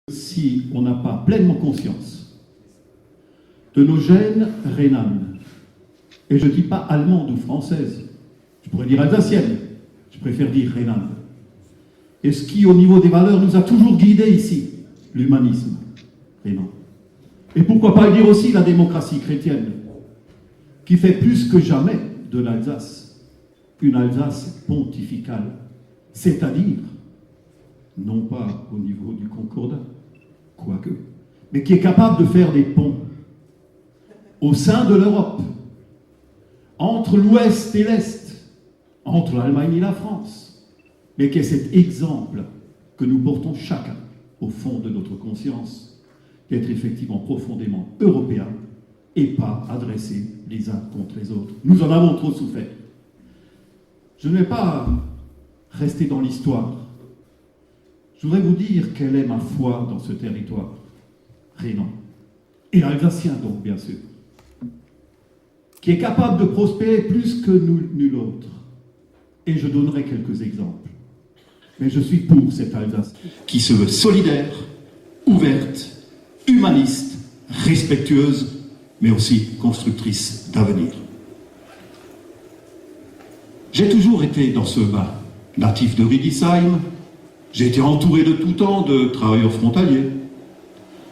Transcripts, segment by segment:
Si on n'a pas pleinement conscience de nos gènes rhénanes, et je ne dis pas allemande ou française, je pourrais dire alsacienne, je préfère dire rhénane, et ce qui, au niveau des valeurs, nous a toujours guidés ici, l'humanisme rhénan. Et pourquoi pas dire aussi la démocratie chrétienne, qui fait plus que jamais de l'Alsace une Alsace pontificale, c'est-à-dire, non pas au niveau du Concordat, quoique, mais qui est capable de faire des ponts au sein de l'Europe, entre l'Ouest et l'Est, entre l'Allemagne et la France, mais qui est cet exemple que nous portons chacun au fond de notre conscience, d'être effectivement profondément européen et pas adressés les uns contre les autres. Nous en avons trop souffert. Je ne vais pas rester dans l'histoire. Je voudrais vous dire quelle est ma foi dans ce territoire rhénan, et alsacien donc, bien sûr, qui est capable de prospérer plus que nul autre. Et je donnerai quelques exemples. Mais je suis pour cette Alsace qui se veut solidaire, ouverte, humaniste, respectueuse, mais aussi constructrice d'avenir. J'ai toujours été dans ce bas, natif de Riedisheim. J'ai été entouré de tout temps de travailleurs frontaliers.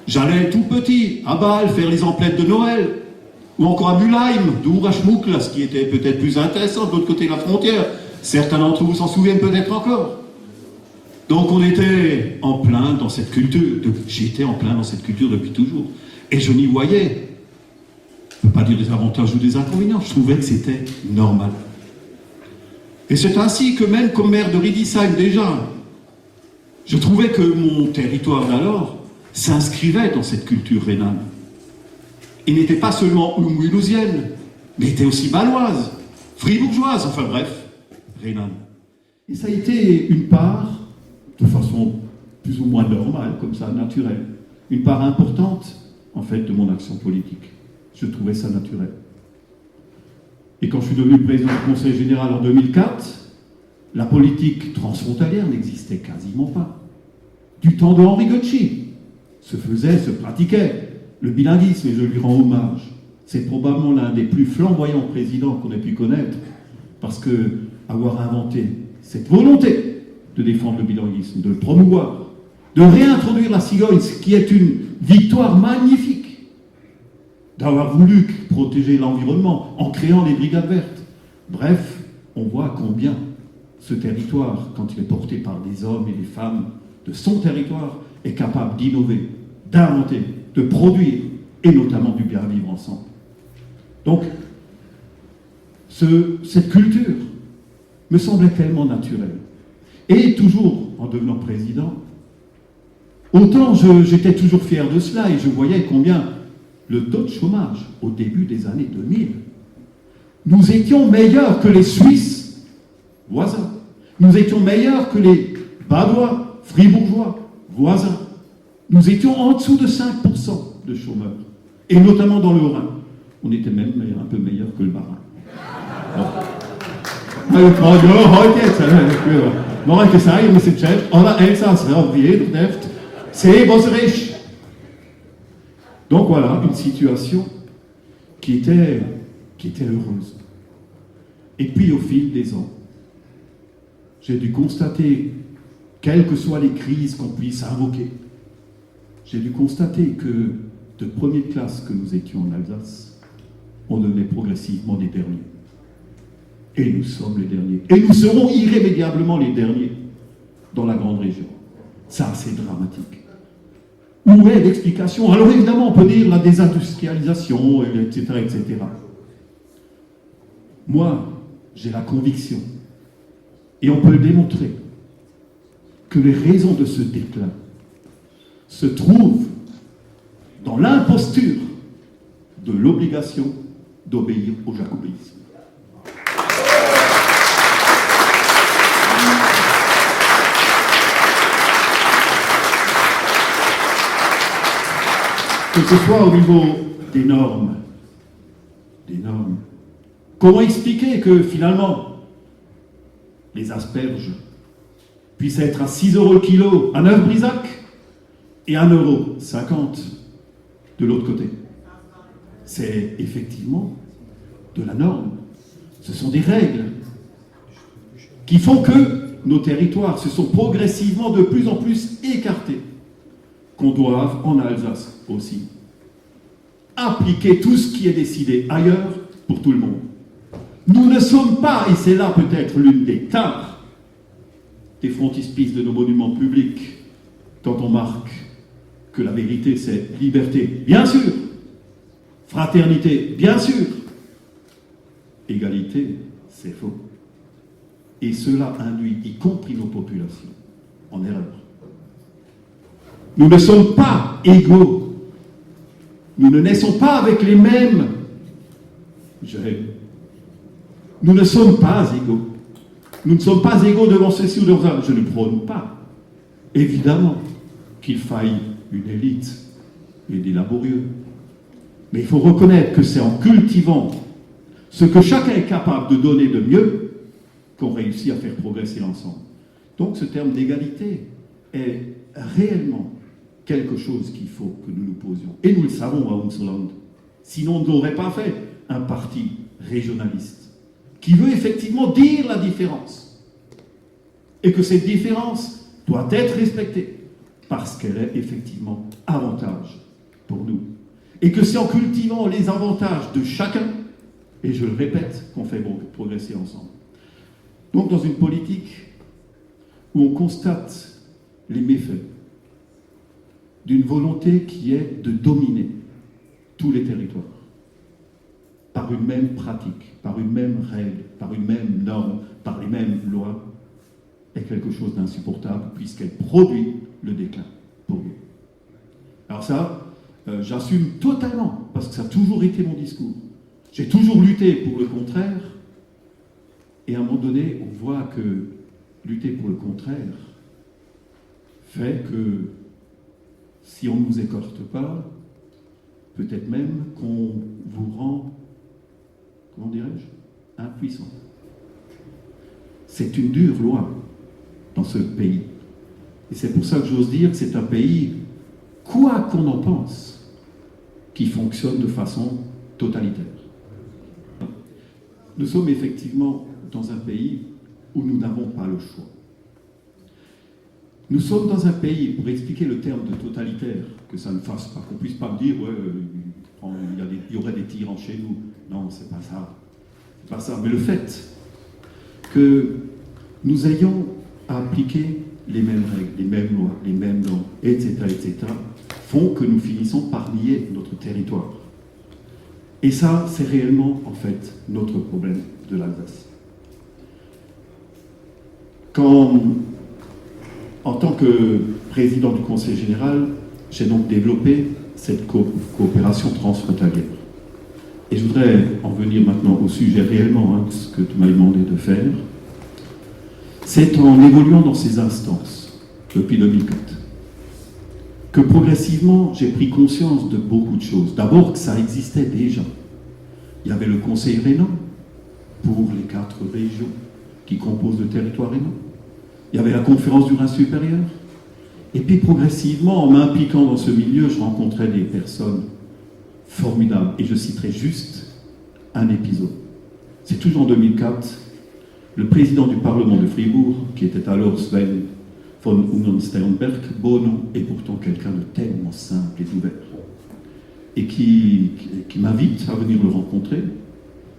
J'allais tout petit à Bâle faire les emplettes de Noël, ou encore à Mülheim, d'Ourachmouk, là, ce qui était peut-être plus intéressant de l'autre côté de la frontière. Certains d'entre vous s'en souviennent peut-être encore. Donc on était en plein dans cette culture, j'étais en plein dans cette culture depuis toujours, et je n'y voyais, je ne peux pas dire des avantages ou des inconvénients, je trouvais que c'était normal. Et c'est ainsi que même comme maire de Riedisheim déjà, je trouvais que mon territoire d'alors s'inscrivait dans cette culture rhénane. Il n'était pas seulement mulhousienne, mais était aussi bâloise, fribourgeoise, enfin bref, rhénane. Et ça a été une part, de façon plus ou moins normale, comme ça, naturelle, une part importante, en fait, de mon action politique. Je trouvais ça naturel. Et quand je suis devenu président du Conseil général en 2004, la politique transfrontalière n'existait quasiment pas. Du temps de Henri Goetschi, se faisait, se pratiquait le bilinguisme, et je lui rends hommage. C'est probablement l'un des plus flamboyants présidents qu'on ait pu connaître, parce que avoir inventé cette volonté de défendre le bilinguisme, de le promouvoir, de réintroduire la cigogne, ce qui est une victoire magnifique, d'avoir voulu protéger l'environnement en créant les brigades vertes. Bref, on voit combien ce territoire, quand il est porté par des hommes et des femmes de son territoire, est capable d'innover, d'inventer, de produire, et notamment du bien vivre ensemble. Donc, cette culture me semblait tellement naturelle. Et toujours, en devenant président, autant j'étais toujours fier de cela, et je voyais combien le taux de chômage, au début des années 2000, nous étions meilleurs que les Suisses voisins. Nous étions meilleurs que les Badois, Fribourgeois voisins. Nous étions en dessous de 5% de chômeurs, et notamment dans le Haut-Rhin. On était même un peu meilleurs que le Bas-Rhin. Donc voilà, une situation qui était heureuse. Et puis au fil des ans, j'ai dû constater, quelles que soient les crises qu'on puisse invoquer, j'ai dû constater que de première classe que nous étions en Alsace, on devenait progressivement les derniers. Et nous sommes les derniers. Et nous serons irrémédiablement les derniers dans la grande région. Ça, c'est dramatique. Où est l'explication? Alors évidemment, on peut dire la désindustrialisation, etc., etc. Moi, j'ai la conviction, et on peut le démontrer, que les raisons de ce déclin se trouvent dans l'imposture de l'obligation d'obéir au jacobinisme. Que ce soit au niveau des normes. Comment expliquer que finalement les asperges puissent être à 6 € le kilo à Neuf-Brisac, et 1,50 € de l'autre côté. C'est effectivement de la norme. Ce sont des règles qui font que nos territoires se sont progressivement de plus en plus écartés, qu'on doive, en Alsace aussi, appliquer tout ce qui est décidé ailleurs pour tout le monde. Nous ne sommes pas, et c'est là peut-être l'une des tares des frontispices de nos monuments publics, quand on marque que la vérité c'est liberté, bien sûr, fraternité, bien sûr, égalité, c'est faux. Et cela induit, y compris nos populations, en erreur. Nous ne sommes pas égaux. Nous ne naissons pas avec les mêmes règles. Nous ne sommes pas égaux. Nous ne sommes pas égaux devant ceci ou devant ça. Je ne prône pas, évidemment, qu'il faille une élite et des laborieux. Mais il faut reconnaître que c'est en cultivant ce que chacun est capable de donner de mieux qu'on réussit à faire progresser l'ensemble. Donc ce terme d'égalité est réellement quelque chose qu'il faut que nous nous posions. Et nous le savons à Unserland. Sinon, on n'aurait pas fait un parti régionaliste qui veut effectivement dire la différence. Et que cette différence doit être respectée parce qu'elle est effectivement avantage pour nous. Et que c'est en cultivant les avantages de chacun, et je le répète, qu'on fait progresser ensemble. Donc dans une politique où on constate les méfaits d'une volonté qui est de dominer tous les territoires par une même pratique, par une même règle, par une même norme, par les mêmes lois, est quelque chose d'insupportable puisqu'elle produit le déclin pour nous. Alors ça, j'assume totalement, parce que ça a toujours été mon discours. J'ai toujours lutté pour le contraire, et à un moment donné, on voit que lutter pour le contraire fait que si on ne nous écorte pas, peut-être même qu'on vous rend, comment dirais-je, impuissant. C'est une dure loi dans ce pays. Et c'est pour ça que j'ose dire que c'est un pays, quoi qu'on en pense, qui fonctionne de façon totalitaire. Nous sommes effectivement dans un pays où nous n'avons pas le choix. Nous sommes dans un pays, pour expliquer le terme de totalitaire, que ça ne fasse pas, qu'on ne puisse pas me dire ouais, il y aurait des tyrans chez nous. Non, c'est pas ça. C'est pas ça. Mais le fait que nous ayons à appliquer les mêmes règles, les mêmes lois, les mêmes normes, etc., font que nous finissons par nier notre territoire. Et ça, c'est réellement, en fait, notre problème de l'Alsace. Quand, en tant que président du Conseil général, j'ai donc développé cette coopération transfrontalière. Et je voudrais en venir maintenant au sujet réellement, ce que tu m'as demandé de faire. C'est en évoluant dans ces instances, depuis 2004, que progressivement, j'ai pris conscience de beaucoup de choses. D'abord que ça existait déjà. Il y avait le Conseil rhénan, pour les 4 régions qui composent le territoire rhénan. Il y avait la conférence du Rhin supérieur. Et puis progressivement, en m'impliquant dans ce milieu, je rencontrais des personnes formidables. Et je citerai juste un épisode. C'est toujours en 2004, le président du Parlement de Fribourg, qui était alors Sven von Ungern-Sternberg, beau nom, et pourtant quelqu'un de tellement simple et ouvert, et qui m'invite à venir le rencontrer.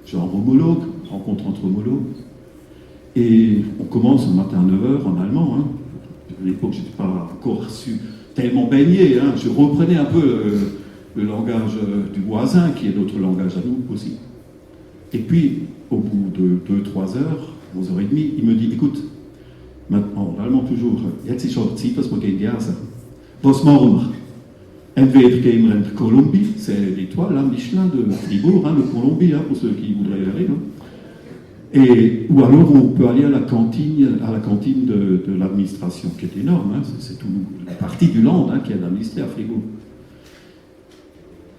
Genre homologue, rencontre entre homologues. Et on commence le matin à 9h en allemand. À l'époque, je n'étais pas encore tellement baigné. Je reprenais un peu le langage du voisin, qui est notre langage à nous aussi. Et puis, au bout de 2-3 heures, 11h30, il me dit, écoute, maintenant, en allemand toujours, jetzt ist schon Zeit, dass wir gehen Gase. Was machen wir? Entweder gehen wir in Colombie, c'est l'étoile, là, Michelin de Fribourg, le Colombie, pour ceux qui voudraient y aller. Ou alors on peut aller à la cantine de l'administration, qui est énorme, c'est toute la partie du Land qui est administrée à Fribourg.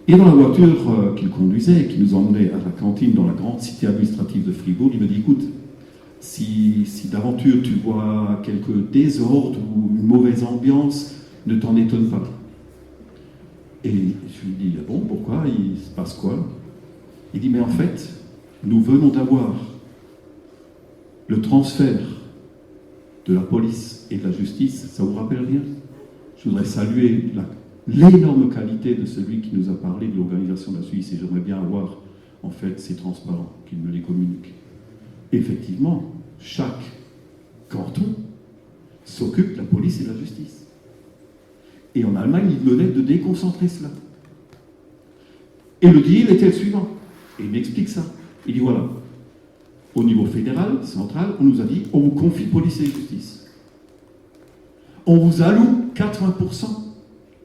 Et dans la voiture qu'il conduisait, qui nous emmenait à la cantine dans la grande cité administrative de Fribourg, il me dit, écoute, si d'aventure tu vois quelques désordres ou une mauvaise ambiance, ne t'en étonne pas. Et je lui dis, ah bon, pourquoi? Il se passe quoi? Il dit, mais en fait, nous venons d'avoir le transfert de la police et de la justice. Ça vous rappelle rien? Je voudrais saluer l'énorme qualité de celui qui nous a parlé de l'organisation de la Suisse, et j'aimerais bien avoir, en fait, ces transparents, qu'il me les communique. Effectivement, chaque canton s'occupe de la police et de la justice. Et en Allemagne, il venait de déconcentrer cela. Et le deal était le suivant. Et il m'explique ça. Il dit, voilà, au niveau fédéral, central, on nous a dit, on vous confie police et justice. On vous alloue 80%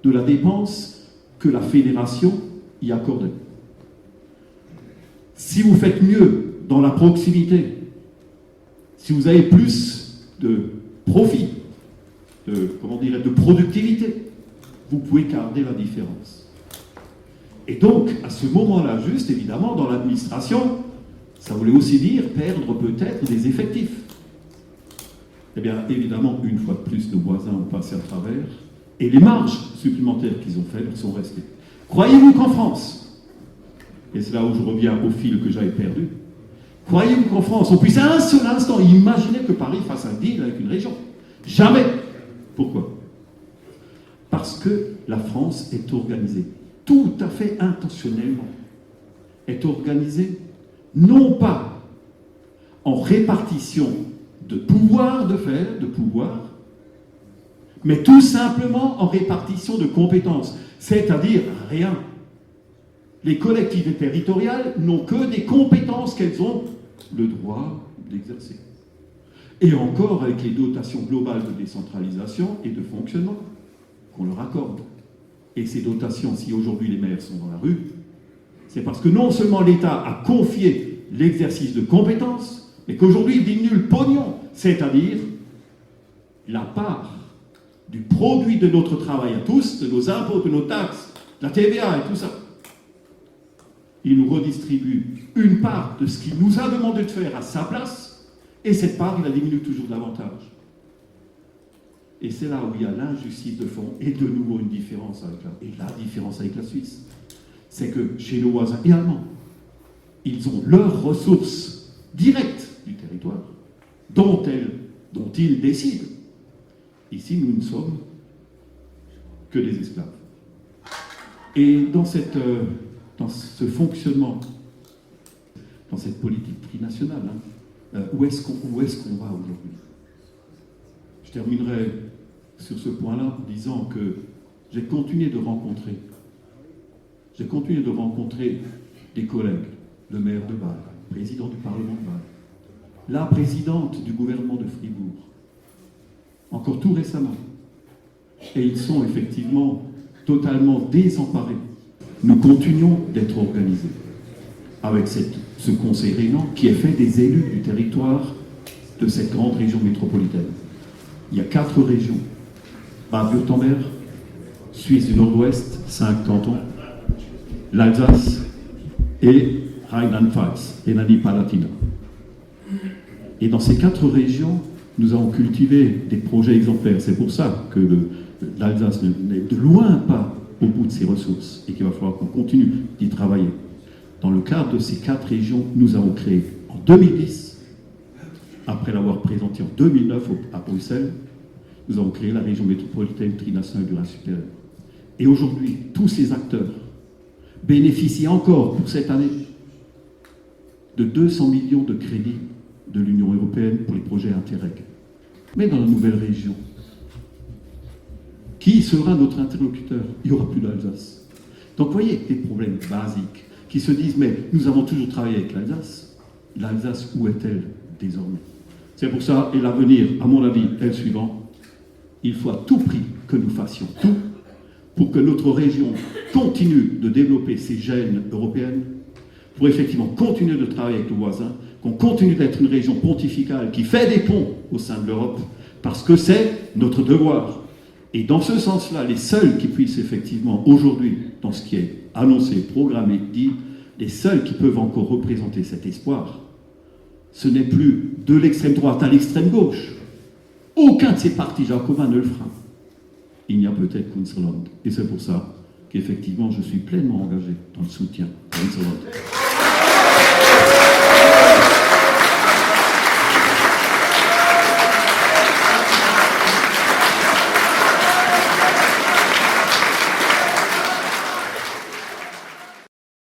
de la dépense que la fédération y accordait. Si vous faites mieux dans la proximité, si vous avez plus de profit, de productivité, vous pouvez garder la différence. Et donc, à ce moment-là, juste évidemment, dans l'administration, ça voulait aussi dire perdre peut-être des effectifs. Eh bien, évidemment, une fois de plus, nos voisins ont passé à travers, et les marges supplémentaires qu'ils ont faites sont restées. Croyez-vous qu'en France, et c'est là où je reviens au fil que j'avais perdu, croyez-vous qu'en France, on puisse à un seul instant imaginer que Paris fasse un deal avec une région? Jamais. Pourquoi? Parce que la France est organisée, tout à fait intentionnellement, est organisée non pas en répartition de pouvoir de pouvoir, mais tout simplement en répartition de compétences, c'est-à-dire rien. Les collectivités territoriales n'ont que des compétences qu'elles ont le droit d'exercer. Et encore avec les dotations globales de décentralisation et de fonctionnement qu'on leur accorde. Et ces dotations, si aujourd'hui les maires sont dans la rue, c'est parce que non seulement l'État a confié l'exercice de compétences, mais qu'aujourd'hui il diminue le pognon, c'est-à-dire la part du produit de notre travail à tous, de nos impôts, de nos taxes, de la TVA et tout ça. Il nous redistribue une part de ce qu'il nous a demandé de faire à sa place, et cette part, il la diminue toujours davantage. Et c'est là où il y a l'injustice de fond, et de nouveau une différence avec la différence avec la Suisse. C'est que chez nos voisins et allemands, ils ont leurs ressources directes du territoire, dont ils décident. Ici, nous ne sommes que des esclaves. Et dans ce fonctionnement, dans cette politique trinationale, où est-ce qu'on va aujourd'hui? Je terminerai sur ce point-là en disant que j'ai continué de rencontrer des collègues, le maire de Bâle, le président du Parlement de Bâle, la présidente du gouvernement de Fribourg, encore tout récemment. Et ils sont effectivement totalement désemparés. Nous continuons d'être organisés avec ce conseil régnant qui est fait des élus du territoire de cette grande région métropolitaine. Il y a 4 régions. Bade-Württemberg, Suisse du Nord-Ouest, 5 cantons, l'Alsace et Rheinland-Pfalz, Rhénanie-Palatinat. Et dans ces 4 régions, nous avons cultivé des projets exemplaires. C'est pour ça que l'Alsace n'est de loin pas au bout de ses ressources et qu'il va falloir qu'on continue d'y travailler. Dans le cadre de ces 4 régions, nous avons créé en 2010, après l'avoir présenté en 2009 à Bruxelles, nous avons créé la région métropolitaine trinationale du Rhin supérieur. Et aujourd'hui, tous ces acteurs bénéficient encore pour cette année de 200 millions de crédits de l'Union européenne pour les projets Interreg. Mais dans la nouvelle région, qui sera notre interlocuteur? Il n'y aura plus d'Alsace. Donc vous voyez, des problèmes basiques qui se disent, mais nous avons toujours travaillé avec l'Alsace. L'Alsace, où est-elle désormais? C'est pour ça, et l'avenir, à mon avis, est le suivant. Il faut à tout prix que nous fassions tout pour que notre région continue de développer ses gènes européennes, pour effectivement continuer de travailler avec nos voisins, qu'on continue d'être une région pontificale qui fait des ponts au sein de l'Europe, parce que c'est notre devoir. Et dans ce sens-là, les seuls qui puissent effectivement, aujourd'hui, dans ce qui est annoncé, programmé, dit, les seuls qui peuvent encore représenter cet espoir, ce n'est plus de l'extrême droite à l'extrême gauche. Aucun de ces partis jacobins ne le fera. Il n'y a peut-être qu'Unserland. Et c'est pour ça qu'effectivement je suis pleinement engagé dans le soutien à Lanzarote.